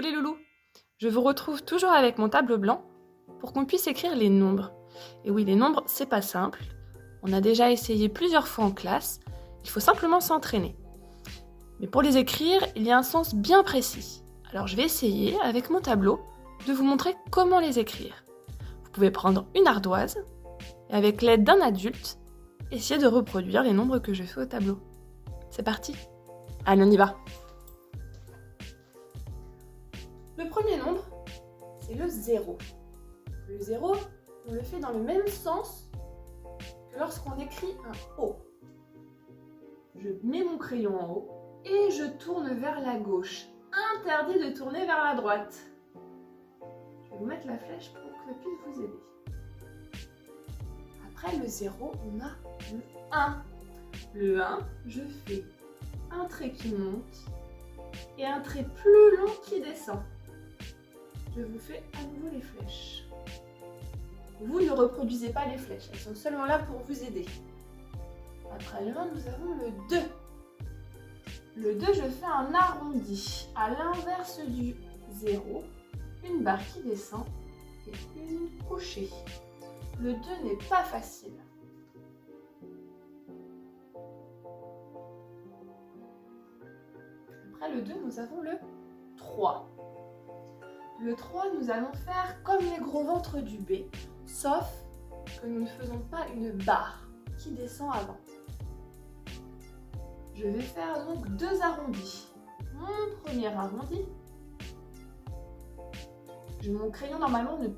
Coucou les loulous! Je vous retrouve toujours avec mon tableau blanc pour qu'on puisse écrire les nombres. Et oui, les nombres, c'est pas simple. On a déjà essayé plusieurs fois en classe. Il faut simplement s'entraîner. Mais pour les écrire, il y a un sens bien précis. Alors je vais essayer, avec mon tableau, de vous montrer comment les écrire. Vous pouvez prendre une ardoise et avec l'aide d'un adulte, essayer de reproduire les nombres que je fais au tableau. C'est parti! Allez, on y va! Le premier nombre, c'est le 0. Le 0, on le fait dans le même sens que lorsqu'on écrit un O. Je mets mon crayon en haut et je tourne vers la gauche. Interdit de tourner vers la droite. Je vais vous mettre la flèche pour que ça puisse vous aider. Après le 0, on a le 1. Le 1, je fais un trait qui monte et un trait plus long qui descend. Je vous fais à nouveau les flèches. Vous ne reproduisez pas les flèches, elles sont seulement là pour vous aider. Après le 1, nous avons le 2. Le 2, je fais un arrondi. À l'inverse du 0, une barre qui descend et une couchée. Le 2 n'est pas facile. Après le 2, nous avons le 3. Le 3, nous allons faire comme les gros ventres du B, sauf que nous ne faisons pas une barre qui descend avant. Je vais faire donc 2 arrondis. Mon premier arrondi, mon crayon normalement ne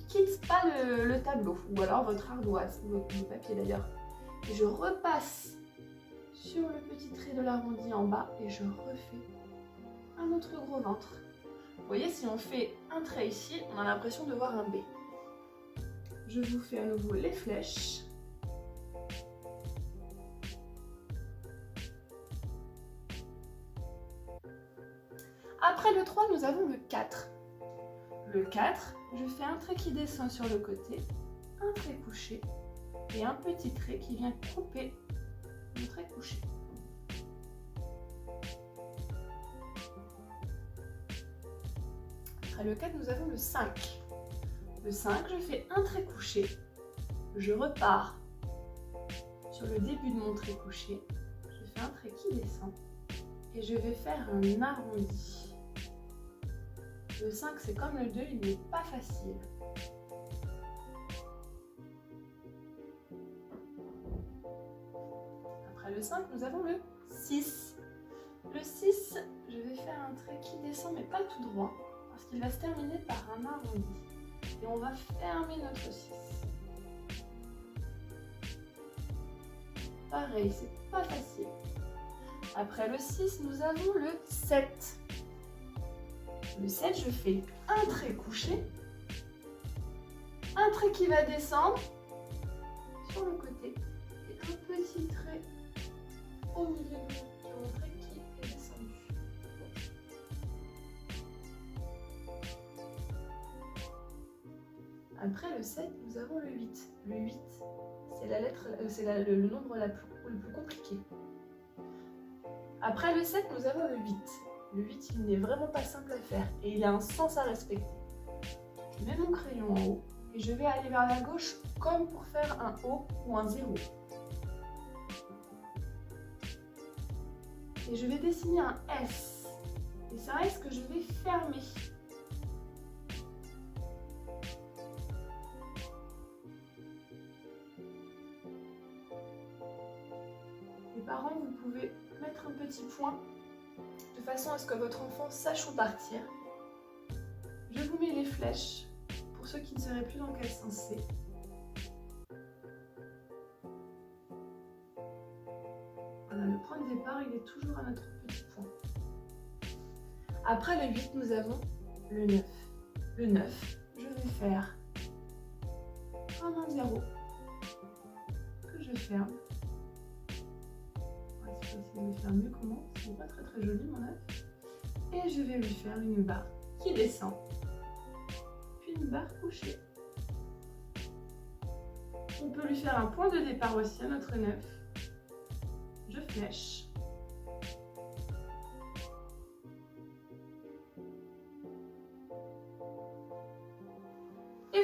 quitte pas le tableau, ou alors votre ardoise, ou votre papier d'ailleurs. Et je repasse sur le petit trait de l'arrondi en bas et je refais un autre gros ventre. Vous voyez, si on fait un trait ici, on a l'impression de voir un B. Je vous fais à nouveau les flèches. Après le 3, nous avons le 4. Le 4, je fais un trait qui descend sur le côté, un trait couché et un petit trait qui vient couper le trait couché. Après le 4, nous avons le 5. Le 5, je fais un trait couché, je repars sur le début de mon trait couché, je fais un trait qui descend et je vais faire un arrondi. Le 5, c'est comme le 2, il n'est pas facile. Après le 5, nous avons le 6. Le 6, je vais faire un trait qui descend mais pas tout droit, parce qu'il va se terminer par un arrondi. Et on va fermer notre 6. Pareil, c'est pas facile. Après le 6, nous avons le 7. Le 7, je fais un trait couché, un trait qui va descendre sur le côté et un petit trait au milieu de mon trait qui est descendu. Après le 7, nous avons le 8. Le 8, c'est le nombre le plus compliqué. Après le 7, nous avons le 8. Le 8, il n'est vraiment pas simple à faire et il a un sens à respecter. Je mets mon crayon en haut et je vais aller vers la gauche comme pour faire un O ou un 0. Et je vais dessiner un S. Et c'est un S que je vais fermer. Les parents, vous pouvez mettre un petit point de façon à ce que votre enfant sache où partir. Je vous mets les flèches pour ceux qui ne sauraient plus dans quel sens c'est. Voilà, le point de départ, il est toujours à notre petit point. Après le 8, nous avons le 9. Le 9, je vais faire comme un 0 que je ferme. Je vais le faire mieux comment, c'est pas très joli mon œuf. Et je vais lui faire une barre qui descend, puis une barre couchée. On peut lui faire un point de départ aussi à notre 9. Je flèche.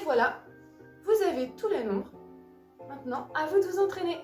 voilà, vous avez tous les nombres. Maintenant, à vous de vous entraîner.